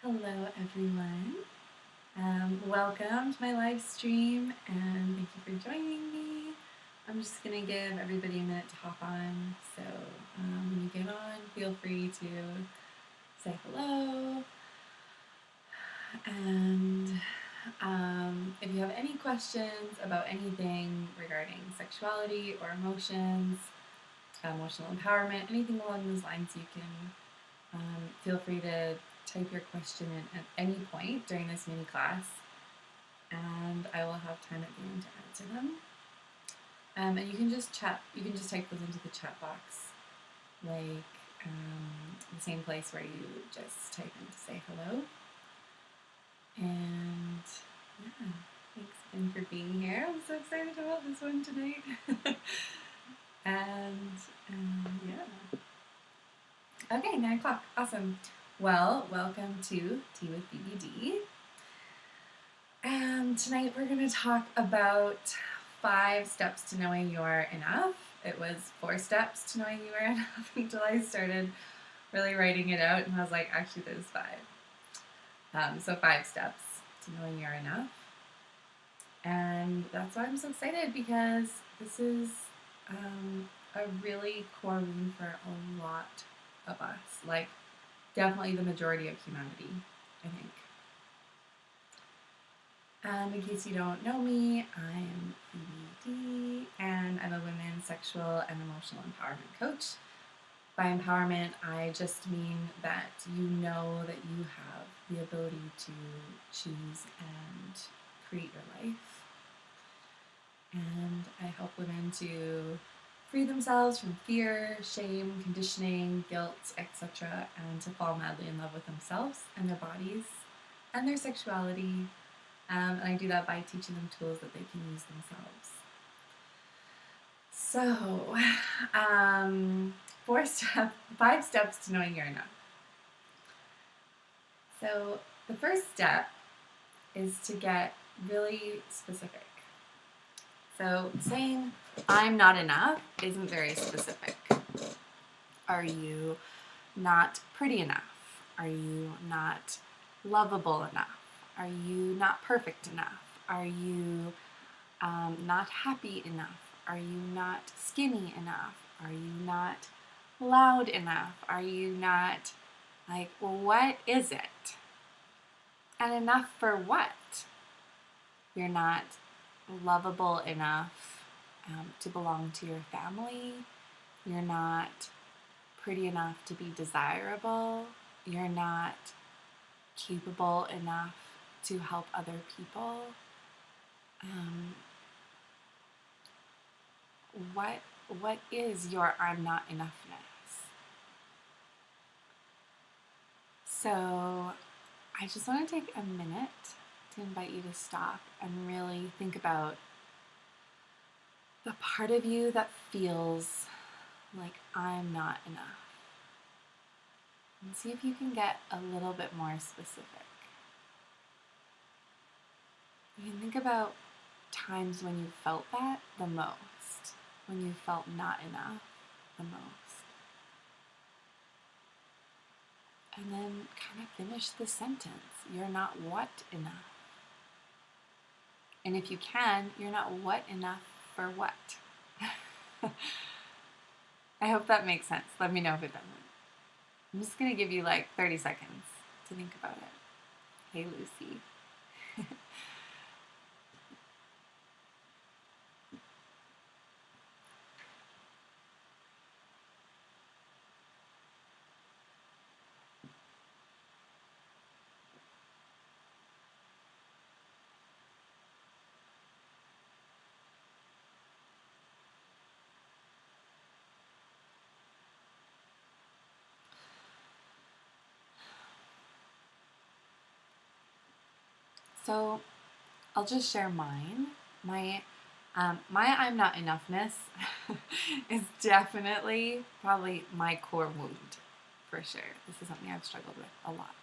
Hello everyone. Welcome to my live stream and thank you for joining me. I'm just going to give everybody a minute to hop on. So when you get on, feel free to say hello. And if you have any questions about anything regarding sexuality or emotions, emotional empowerment, anything along those lines, you can feel free to type your question in at any point during this mini class, and I will have time at the end to answer them. And you can just chat. You can just type those into the chat box, like the same place where you just type in to say hello. And yeah, thanks again for being here. I'm so excited about this one tonight. and yeah. Okay, 9 o'clock. Awesome. Well, welcome to Tea with Phoebe D. And tonight we're going to talk about 5 steps to knowing you're enough. It was 4 steps to knowing you were enough until I started really writing it out, and I was like, actually, there's 5. So 5 steps to knowing you're enough. And that's why I'm so excited, because this is a really core wound for a lot of us. Like, definitely the majority of humanity, I think. In case you don't know me, I'm Phoebe D, and I'm a women's sexual and emotional empowerment coach. By empowerment, I just mean that you know that you have the ability to choose and create your life. And I help women to free themselves from fear, shame, conditioning, guilt, etc., and to fall madly in love with themselves and their bodies and their sexuality. And I do that by teaching them tools that they can use themselves. So, 5 steps to knowing you're enough. So, the first step is to get really specific. So, saying I'm not enough isn't very specific. Are you not pretty enough? Are you not lovable enough? Are you not perfect enough? Are you not happy enough? Are you not skinny enough? Are you not loud enough? Are you not, like, well, what is it? And enough for what? You're not lovable enough to belong to your family. You're not pretty enough to be desirable. You're not capable enough to help other people. What is your I'm not enoughness? So I just want to take a minute to invite you to stop and really think about the part of you that feels like I'm not enough. And see if you can get a little bit more specific. You can think about times when you felt that the most, when you felt not enough the most. And then kind of finish the sentence. You're not what enough? And if you can, you're not what enough for what? I hope that makes sense. Let me know if it doesn't. I'm just going to give you like 30 seconds to think about it. Hey, Lucy. So I'll just share mine. My I'm not enoughness is definitely probably my core wound, for sure. This is something I've struggled with a lot.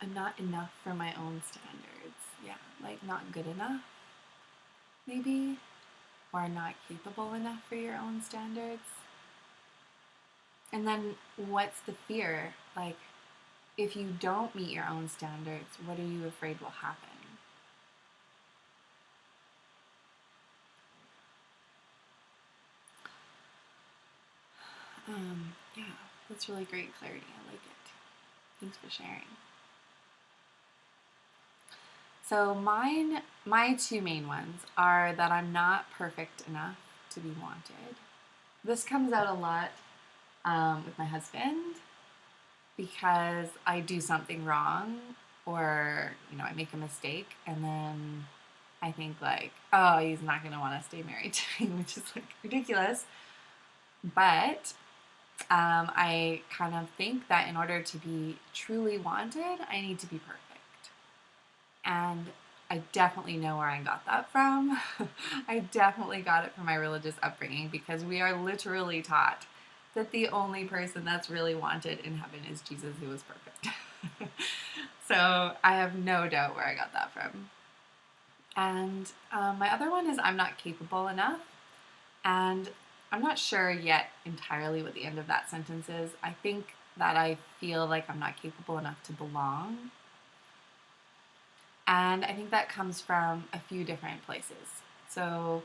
I'm not enough for my own standards. Yeah, like not good enough, maybe, or not capable enough for your own standards. And then what's the fear? Like, if you don't meet your own standards, what are you afraid will happen? Yeah, that's really great clarity. I like it. Thanks for sharing. So my two main ones are that I'm not perfect enough to be wanted. This comes out a lot with my husband because I do something wrong or, I make a mistake and then I think like, oh, he's not going to want to stay married to me, which is like ridiculous. But I kind of think that in order to be truly wanted, I need to be perfect. And I definitely know where I got that from. I definitely got it from my religious upbringing because we are literally taught that the only person that's really wanted in heaven is Jesus, who was perfect. So I have no doubt where I got that from. And my other one is I'm not capable enough. And I'm not sure yet entirely what the end of that sentence is. I think that I feel like I'm not capable enough to belong. And I think that comes from a few different places. So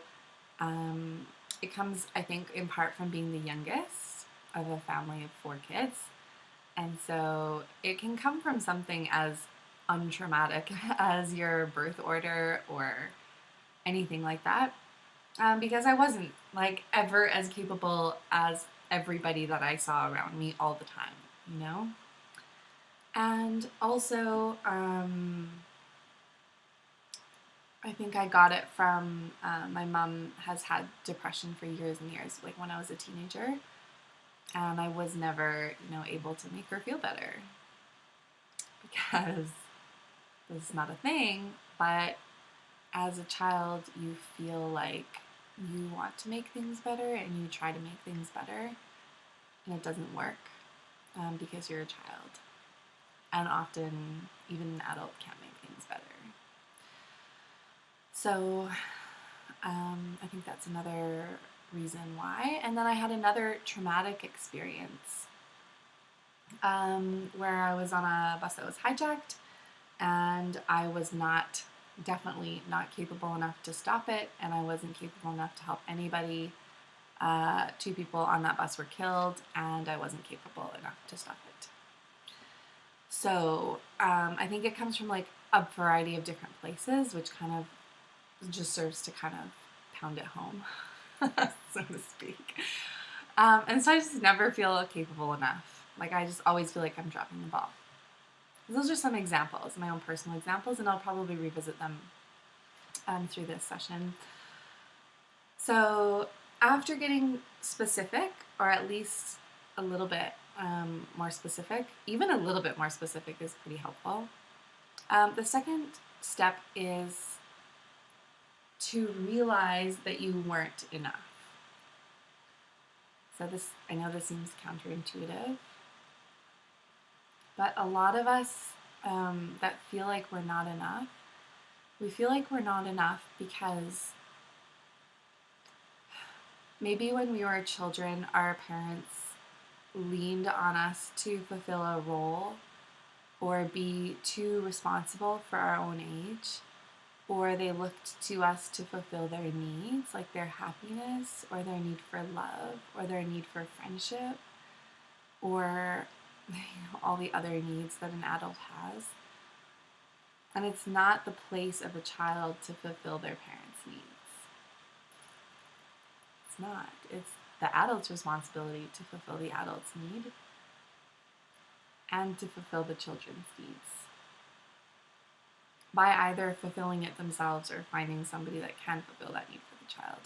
it comes, I think, in part from being the youngest of a family of 4 kids. And so it can come from something as untraumatic as your birth order or anything like that. Because I wasn't like ever as capable as everybody that I saw around me all the time, And also, I think I got it from my mom has had depression for years and years, like when I was a teenager, and I was never, able to make her feel better because this is not a thing, but as a child, you feel like you want to make things better and you try to make things better, and it doesn't work because you're a child. And often, even an adult can't make things better. So I think that's another reason why. And then I had another traumatic experience where I was on a bus that was hijacked, and I was definitely not capable enough to stop it, and I wasn't capable enough to help anybody. 2 people on that bus were killed, and I wasn't capable enough to stop it. So I think it comes from like a variety of different places, which kind of just serves to kind of pound it home, so to speak. And so I just never feel capable enough. Like I just always feel like I'm dropping the ball. Those are some examples, my own personal examples, and I'll probably revisit them through this session. So after getting specific, or at least a little bit more specific, even a little bit more specific is pretty helpful. The second step is to realize that you weren't enough. So I know this seems counterintuitive, but a lot of us that feel like we're not enough, we feel like we're not enough because maybe when we were children, our parents leaned on us to fulfill a role or be too responsible for our own age, or they looked to us to fulfill their needs, like their happiness, or their need for love, or their need for friendship, or all the other needs that an adult has. And it's not the place of a child to fulfill their parents' needs. It's not. It's the adult's responsibility to fulfill the adult's need and to fulfill the children's needs by either fulfilling it themselves or finding somebody that can fulfill that need for the child.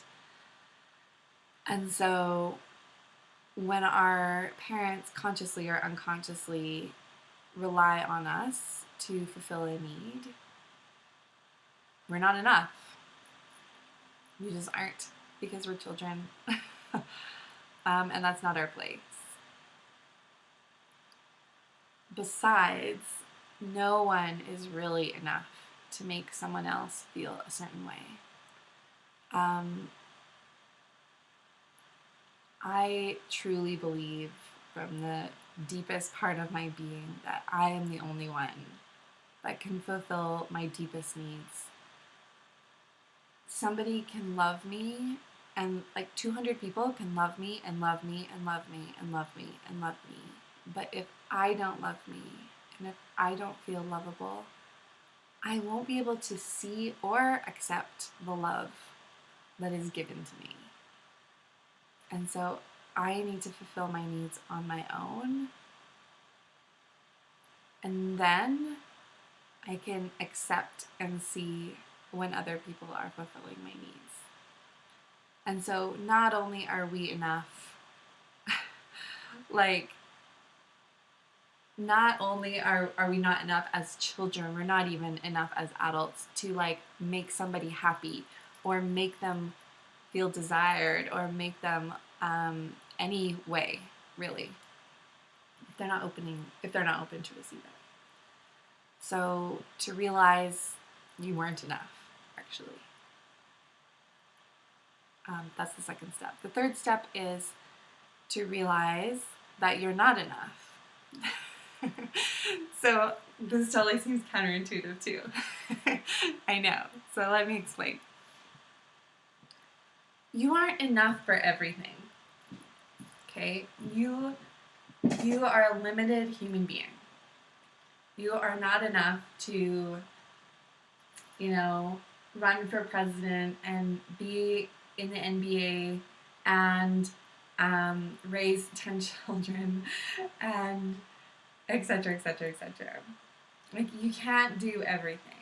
And so when our parents consciously or unconsciously rely on us to fulfill a need, we're not enough. We just aren't, because we're children. And that's not our place. Besides, no one is really enough to make someone else feel a certain way. I truly believe from the deepest part of my being, that I am the only one that can fulfill my deepest needs. Somebody can love me, and like 200 people can love me and love me and love me and love me and love me. But if I don't love me, and if I don't feel lovable, I won't be able to see or accept the love that is given to me. And so I need to fulfill my needs on my own. And then I can accept and see when other people are fulfilling my needs. And so not only are we enough, like, not only are we not enough as children, we're not even enough as adults to like make somebody happy or make them feel desired or make them any way, really, if they're not open to receive it. So to realize you weren't enough, actually. That's the second step. The third step is to realize that you're not enough. So this totally seems counterintuitive too. I know. So let me explain. You aren't enough for everything. Okay? You are a limited human being. You are not enough to, run for president and be in the NBA and raise 10 children and etc., etc., etc. Like, you can't do everything.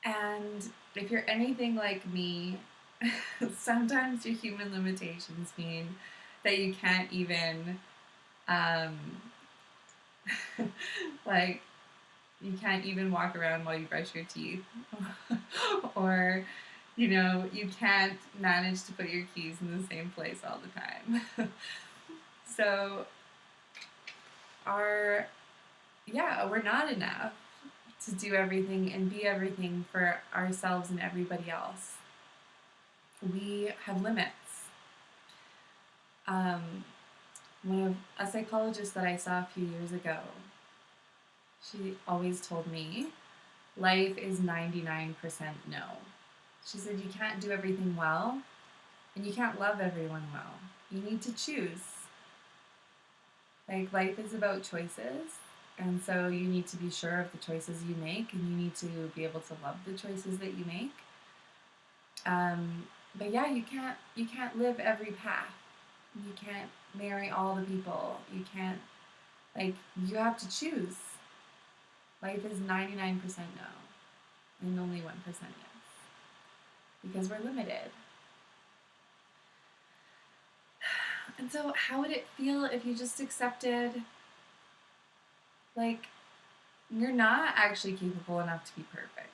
And if you're anything like me, sometimes your human limitations mean that you can't even, you can't even walk around while you brush your teeth. Or, you can't manage to put your keys in the same place all the time. So, we're not enough to do everything and be everything for ourselves and everybody else. We have limits. A psychologist that I saw a few years ago, she always told me, life is 99% no. She said, you can't do everything well, and you can't love everyone well. You need to choose. Like, life is about choices, and so you need to be sure of the choices you make, and you need to be able to love the choices that you make. But yeah, you can't live every path. You can't marry all the people. You can't, you have to choose. Life is 99% no, and only 1% yes. Because we're limited. And so how would it feel if you just accepted, you're not actually capable enough to be perfect.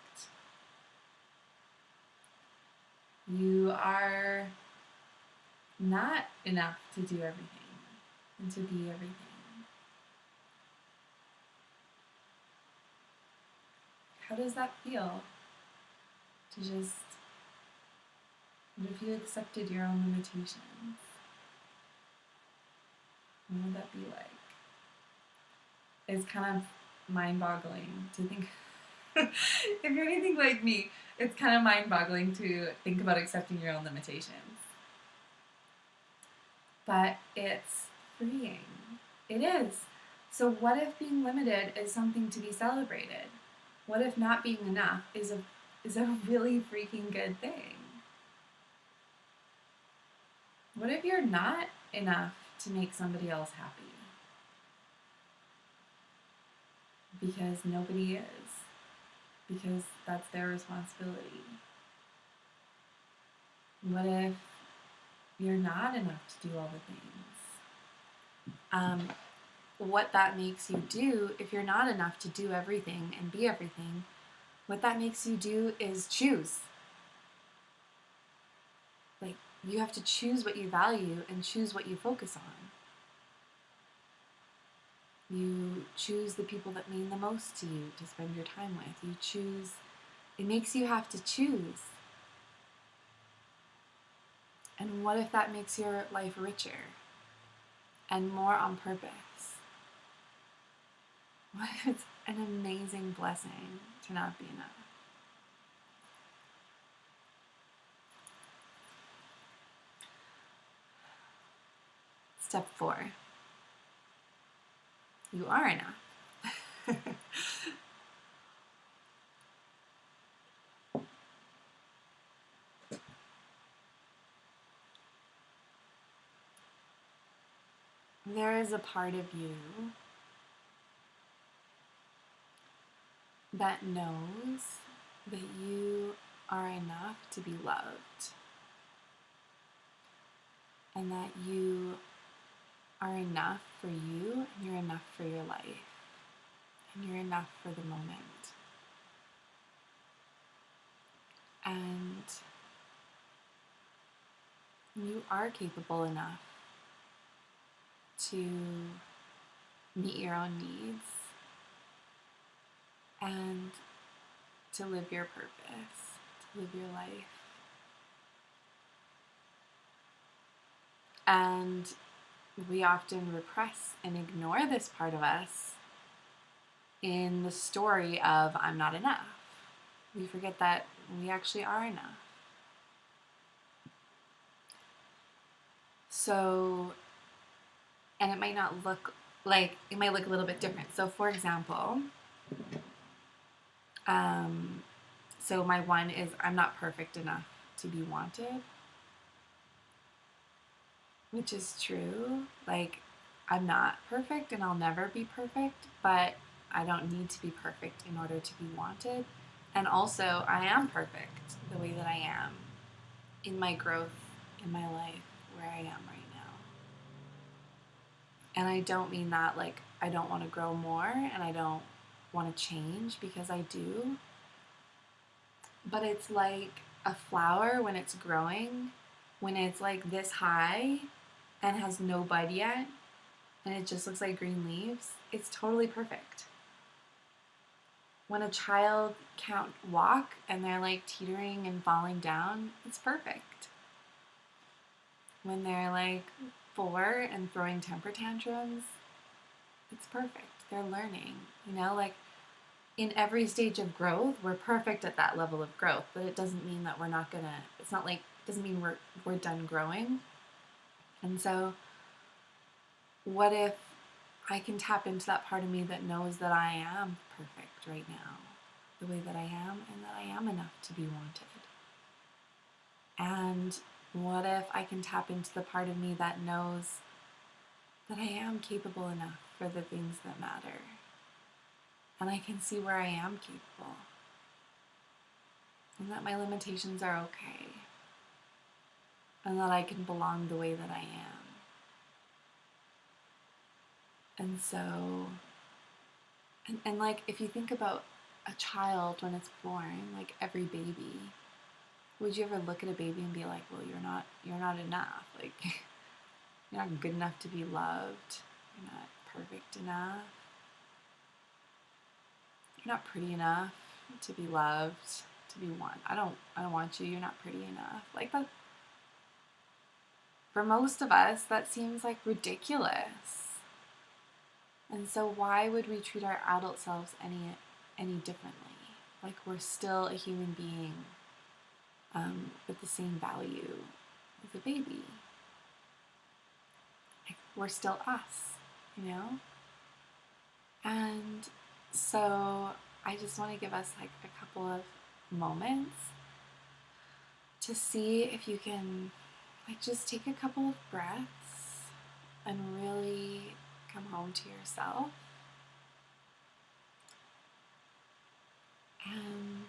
You are not enough to do everything and to be everything. How does that feel? What if you accepted your own limitations? What would that be like? It's kind of mind-boggling to think. If you're anything like me, it's kind of mind-boggling to think about accepting your own limitations. But it's freeing. It is. So what if being limited is something to be celebrated? What if not being enough is a really freaking good thing? What if you're not enough to make somebody else happy? Because nobody is. Because that's their responsibility. What if you're not enough to do all the things? What that makes you do, if you're not enough to do everything and be everything, what that makes you do is choose. You have to choose what you value and choose what you focus on. You choose the people that mean the most to you to spend your time with. It makes you have to choose. And what if that makes your life richer? and more on purpose. What if it's an amazing blessing to not be enough? Step 4. You are enough. There is a part of you that knows that you are enough to be loved, and that you are enough for you, and you're enough for your life, and you're enough for the moment. And you are capable enough to meet your own needs and to live your purpose, to live your life. And we often repress and ignore this part of us in the story of I'm not enough. We forget that we actually are enough. So, and it might not look like, it might look a little bit different. So for example, so my one is I'm not perfect enough to be wanted, which is true. Like, I'm not perfect and I'll never be perfect, but I don't need to be perfect in order to be wanted. And also, I am perfect the way that I am in my growth in my life where I am right now. And I don't mean that like I don't want to grow more and I don't want to change, because I do. But it's like a flower when it's growing, when it's like this high and has no bud yet, and it just looks like green leaves, it's totally perfect. When a child can't walk and they're like teetering and falling down, it's perfect. When they're like 4 and throwing temper tantrums, it's perfect. They're learning, like in every stage of growth, we're perfect at that level of growth, but it doesn't mean that we're not gonna, it's not like, it doesn't mean we're done growing. And so what if I can tap into that part of me that knows that I am perfect right now, the way that I am, and that I am enough to be wanted? And what if I can tap into the part of me that knows that I am capable enough for the things that matter? And I can see where I am capable, and that my limitations are okay, and that I can belong the way that I am. And so, and like, if you think about a child when it's born, like every baby, would you ever look at a baby and be like, well, you're not enough. Like, you're not good enough to be loved. You're not perfect enough. You're not pretty enough to be loved, to be wanted. I don't want you. You're not pretty enough. Like that. For most of us, that seems like ridiculous. And so why would we treat our adult selves any differently? Like we're still a human being with the same value as a baby. Like we're still us, And so I just want to give us like a couple of moments to see if you can like just take a couple of breaths and really come home to yourself. And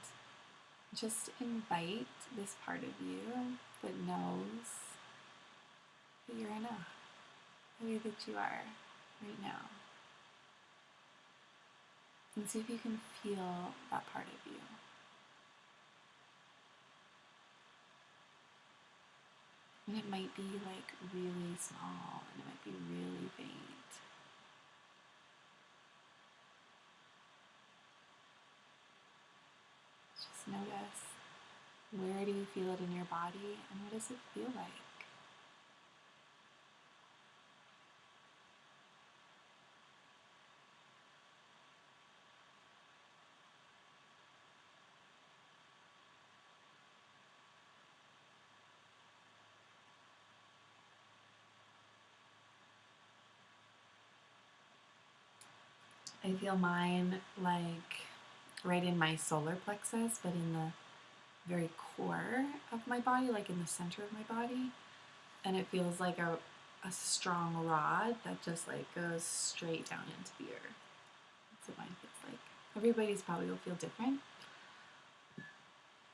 just invite this part of you that knows that you're enough, the way that you are right now. And see if you can feel that part of you. And it might be like really small, and it might be really faint. Just notice, where do you feel it in your body, and what does it feel like? I feel mine like right in my solar plexus, but in the very core of my body, like in the center of my body. And it feels like a strong rod that just like goes straight down into the earth. That's what mine feels like. Everybody's probably will feel different.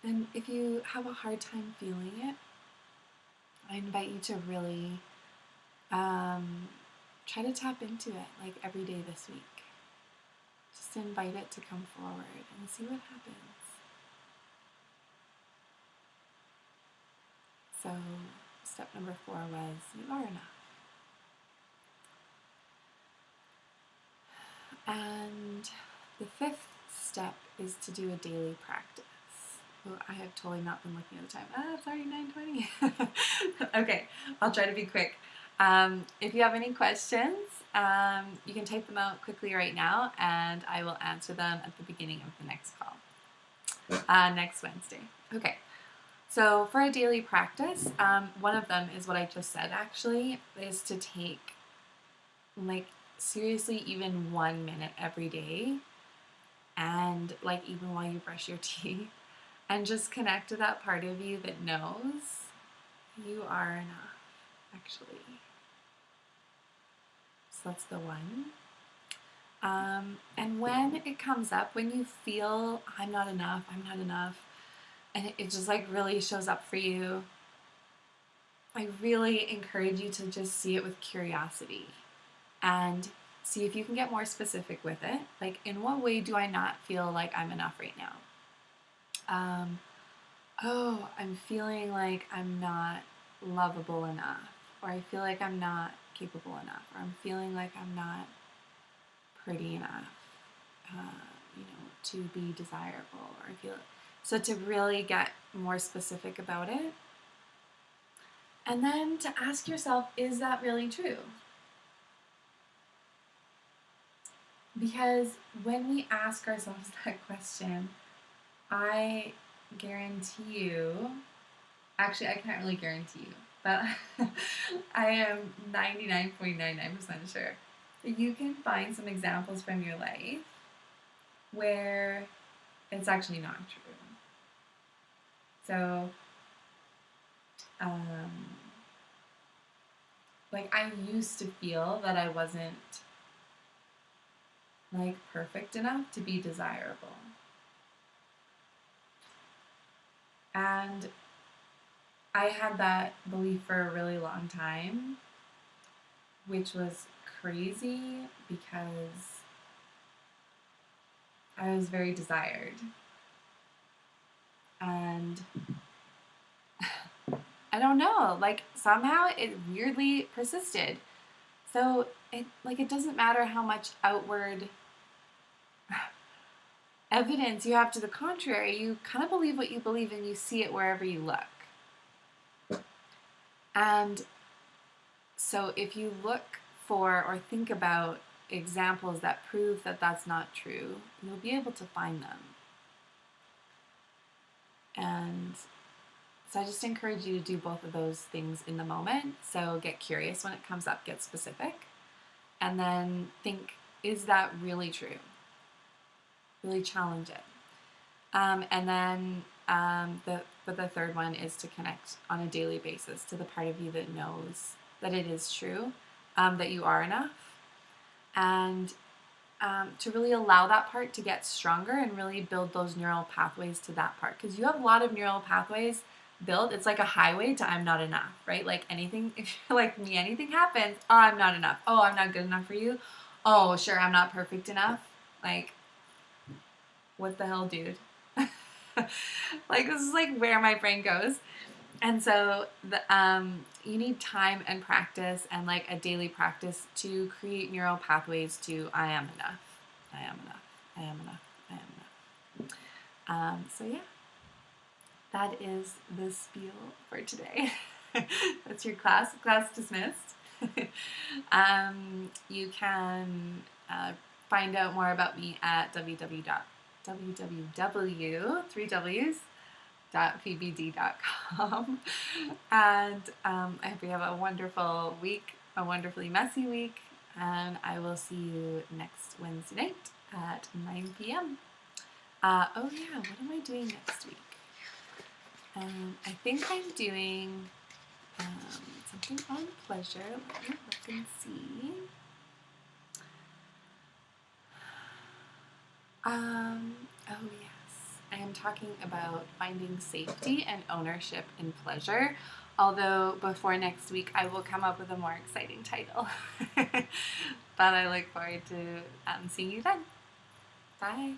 And if you have a hard time feeling it, I invite you to really try to tap into it like every day this week. Just invite it to come forward and see what happens. So step number 4 was you are enough. And the 5th step is to do a daily practice. Oh, I have totally not been looking at the time. It's already 9:20. Okay, I'll try to be quick. If you have any questions, you can type them out quickly right now, and I will answer them at the beginning of the next call, next Wednesday. Okay, so for a daily practice, one of them is what I just said, actually, is to take, like, seriously, even 1 minute every day, and, like, even while you brush your teeth, and just connect to that part of you that knows you are enough, actually. So that's the one. And when it comes up, when you feel I'm not enough, and it just like really shows up for you, I really encourage you to just see it with curiosity and see if you can get more specific with it. Like, in what way do I not feel like I'm enough right now? I'm feeling like I'm not lovable enough, or I feel like I'm not capable enough, or I'm feeling like I'm not pretty enough, to be desirable, or I feel so to really get more specific about it. And then to ask yourself, is that really true? Because when we ask ourselves that question, I guarantee you, actually I can't really guarantee you, but I am 99.99% sure that you can find some examples from your life where it's actually not true. So, like, I used to feel that I wasn't, like, perfect enough to be desirable. And I had that belief for a really long time, which was crazy because I was very desired. And I don't know, like, somehow it weirdly persisted. So it doesn't matter how much outward evidence you have to the contrary, you kind of believe what you believe and you see it wherever you look. And so if you look for or think about examples that prove that that's not true, you'll be able to find them. And so I just encourage you to do both of those things in the moment. So get curious when it comes up, get specific, and then think, is that really true? Really challenge it. And then the third one is to connect on a daily basis to the part of you that knows that it is true, that you are enough, and to really allow that part to get stronger and really build those neural pathways to that part. Because you have a lot of neural pathways built. It's like a highway to I'm not enough, right? Like anything, if you're like me, anything happens, oh, I'm not enough. Oh, I'm not good enough for you. Oh, sure, I'm not perfect enough. Like, what the hell, dude? Like, this is like where my brain goes. And so you need time and practice and like a daily practice to create neural pathways to I am enough, I am enough, I am enough, I am enough. So yeah, that is the spiel for today. That's your class dismissed. You can find out more about me at www.phoebed.com. And I hope you have a wonderful week, a wonderfully messy week, And I will see you next Wednesday night at 9 p.m. Oh yeah, what am I doing next week? I think I'm doing something on pleasure. Let me look and see. Oh yes, I am talking about finding safety and ownership in pleasure. Although before next week, I will come up with a more exciting title. But I look forward to seeing you then. Bye.